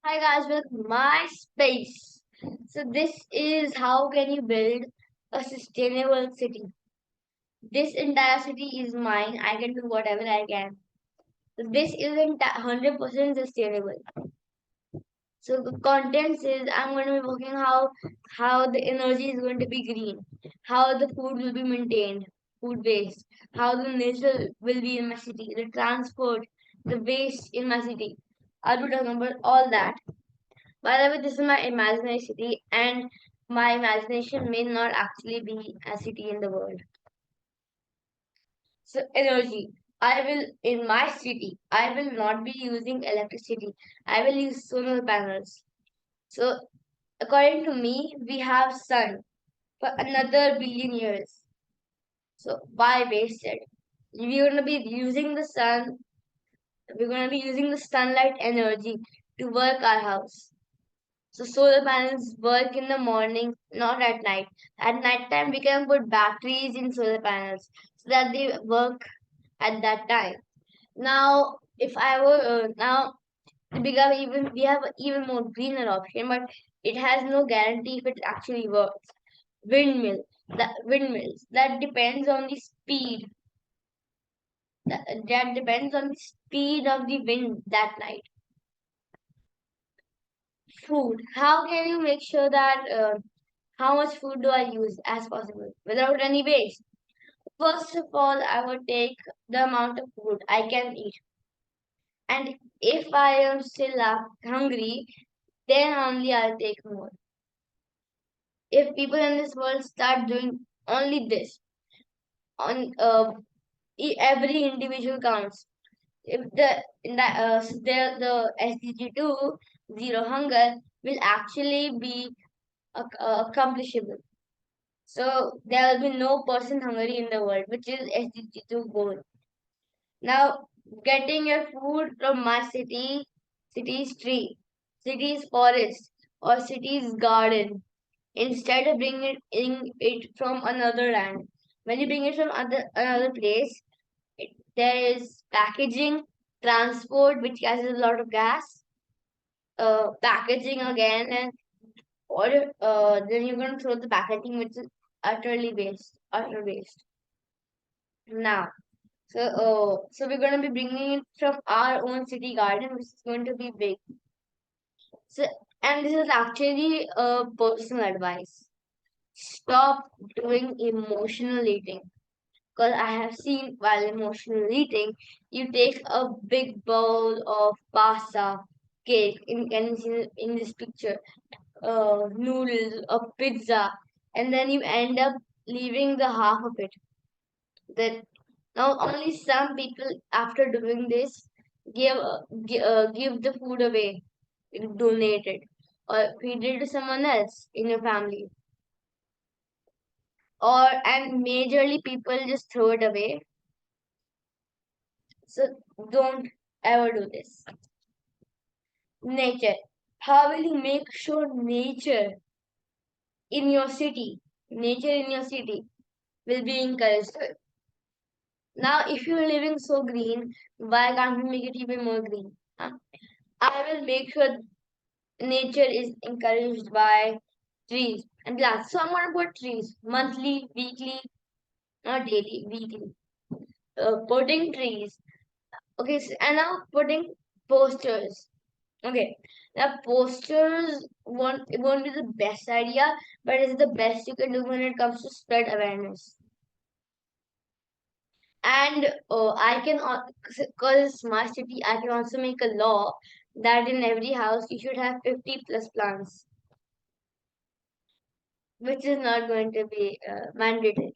Hi guys, welcome to my space. So this is how can you build a sustainable city. This entire city is mine. I can do whatever I can. So this isn't 100% sustainable. So the contents is I'm going to be working how the energy is going to be green, how the food will be maintained, food waste, how the nature will be in my city, the transport, the waste in my city. I'll be talking about all that. By the way, this is my imaginary city, and my imagination may not actually be a city in the world. So, energy. I will, in my city, I will not be using electricity. I will use solar panels. So, according to me, we have sun for another billion years. So, why waste it? We're going to be using the sun, we're going to be using the sunlight energy to work our house. So solar panels work in the morning, not at night. At night time, we can put batteries in solar panels so that they work at that time. Now, if I were now to become even, we have an even more greener option, but it has no guarantee if it actually works. Windmills that depends on the speed. That depends on the speed of the wind that night. Food. How can you make sure that how much food do I use as possible without any waste? First of all, I would take the amount of food I can eat. And if I am still hungry, then only I'll take more. If people in this world start doing only this, on every individual counts. If the SDG 2 zero hunger will actually be accomplishable. So there will be no person hungry in the world, which is SDG2 goal. Now, getting your food from my city's tree, city's forest, or city's garden, instead of bringing it from another land. When you bring it from another place, there is packaging, transport, which gases a lot of gas, packaging again, and or then you're going to throw the packaging, which is utter waste. Now, so we're going to be bringing it from our own city garden, which is going to be big. So, and this is actually a personal advice. Stop doing emotional eating. Because I have seen while emotional eating, you take a big bowl of pasta, cake, in this picture, noodles, a pizza, and then you end up leaving the half of it. That now only some people after doing this give the food away, donate it, or feed it to someone else in your family. Or and majorly people just throw it away. So don't ever do this. Nature. How will you make sure nature in your city will be encouraged? Now, if you're living so green, why can't we make it even more green? Huh? I will make sure nature is encouraged by trees and plants. So I'm gonna put trees monthly, weekly, not daily, weekly. Putting trees. Okay, and now putting posters. Okay, now posters won't be the best idea, but it's the best you can do when it comes to spread awareness. And I can, because smart city, I can also make a law that in every house you should have 50 plus plants, which is not going to be mandatory.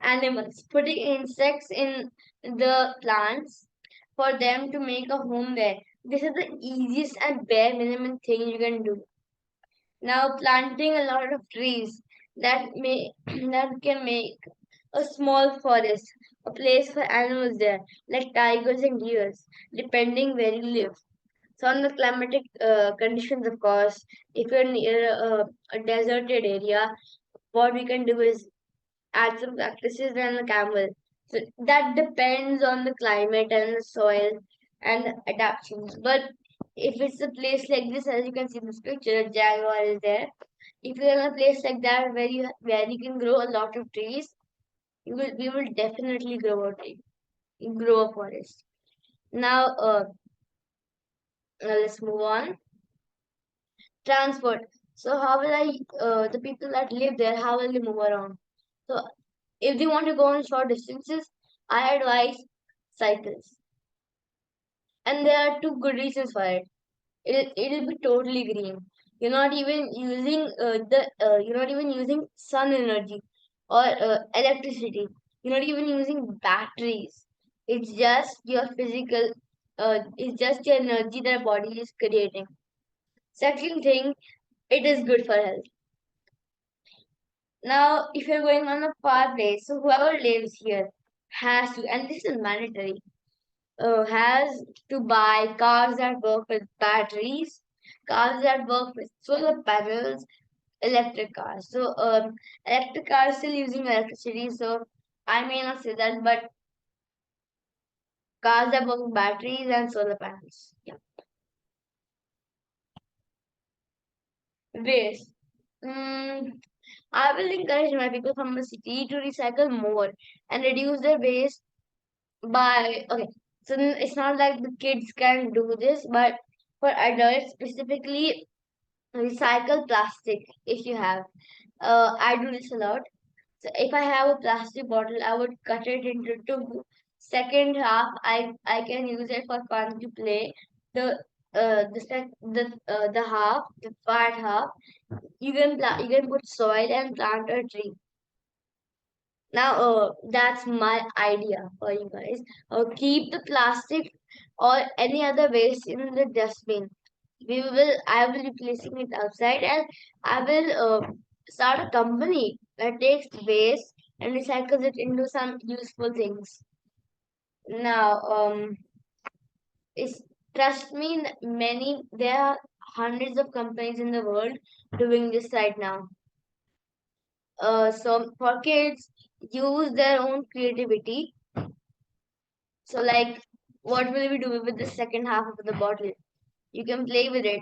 Animals, putting insects in the plants for them to make a home there. This is the easiest and bare minimum thing you can do. Now planting a lot of trees that can make a small forest, a place for animals there, like tigers and deers, depending where you live. So on the climatic conditions, of course, if you're near a deserted area, what we can do is add some cactuses and a camel. So that depends on the climate and the soil and the adaptations. But if it's a place like this, as you can see in this picture, a jaguar is there. If you're in a place like that where you can grow a lot of trees, we will definitely grow a tree, grow a forest. Now, let's move on. Transport. So how will the people that live there, how will they move around? So if they want to go on short distances, I advise cycles. And there are two good reasons for it. It'll be totally green. You're not even using sun energy or electricity. You're not even using batteries. It's just your physical. It's just your energy that body is creating. Second thing, it is good for health. Now, if you're going on a far place, so whoever lives here has to, and this is mandatory, has to buy cars that work with batteries, cars that work with solar panels, electric cars. So, electric cars still using electricity, so I may not say that, but cars that work with batteries and solar panels. Yeah. Waste. Mm, I will encourage my people from the city to recycle more and reduce their waste by okay. So it's not like the kids can do this, but for adults specifically, recycle plastic if you have. I do this a lot. So if I have a plastic bottle, I would cut it into two. Second half, I can use it for fun to play. The half, the part half, you can put soil and plant a tree. Now, that's my idea for you guys. Keep the plastic or any other waste in the dustbin. I will be placing it outside, and I will start a company that takes waste and recycles it into some useful things. Now, it's trust me, there are hundreds of companies in the world doing this right now. So for kids, use their own creativity. So like, what will we do with the second half of the bottle? You can play with it.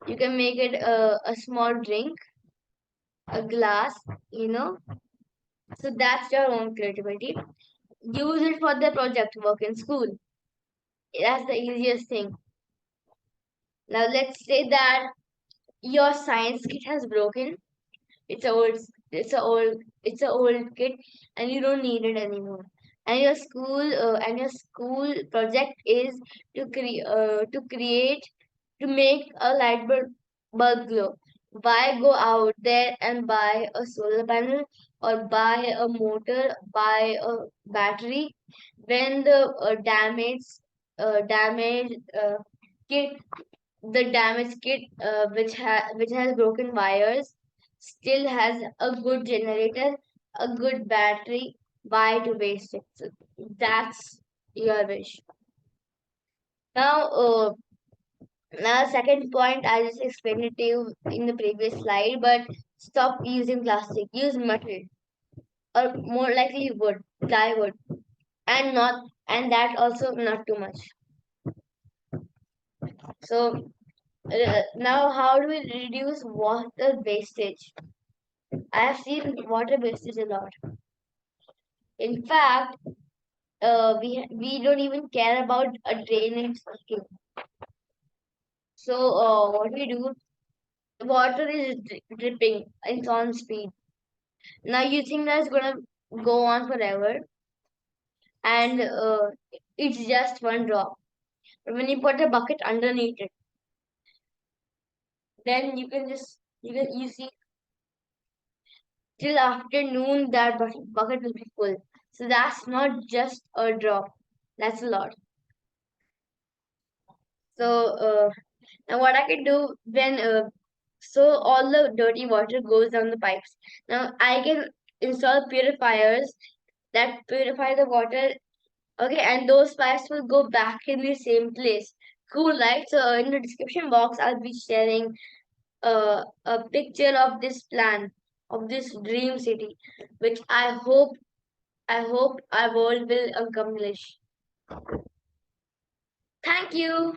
You can make it a small drink, a glass, you know. So that's your own creativity. Use it for the project work in school. That's the easiest thing. Now let's say that your science kit has broken. It's a old, it's a old kit, and you don't need it anymore. And your school project is to create to make a bulb glow. Why go out there and buy a solar panel or buy a motor, buy a battery when the damaged kit, the damaged kit which has broken wires still has a good generator, a good battery. Why to waste it? So that's your wish. Now, second point, I just explained it to you in the previous slide, but stop using plastic. Use metal, or more likely wood, plywood, and that also not too much. So now, how do we reduce water wastage? I have seen water wastage a lot. In fact, we don't even care about a drainage system. So what we do, water is dripping. It's on speed. Now you think that's gonna go on forever, and it's just one drop. But when you put a bucket underneath it, then you see till afternoon that bucket will be full. So that's not just a drop. That's a lot. So now what I can do when so all the dirty water goes down the pipes. Now I can install purifiers that purify the water. Okay, and those pipes will go back in the same place. Cool, right? So in the description box, I'll be sharing a picture of this plan of this dream city, which I hope our world will accomplish. Thank you.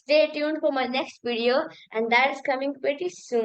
stay tuned for my next video, and that is coming pretty soon.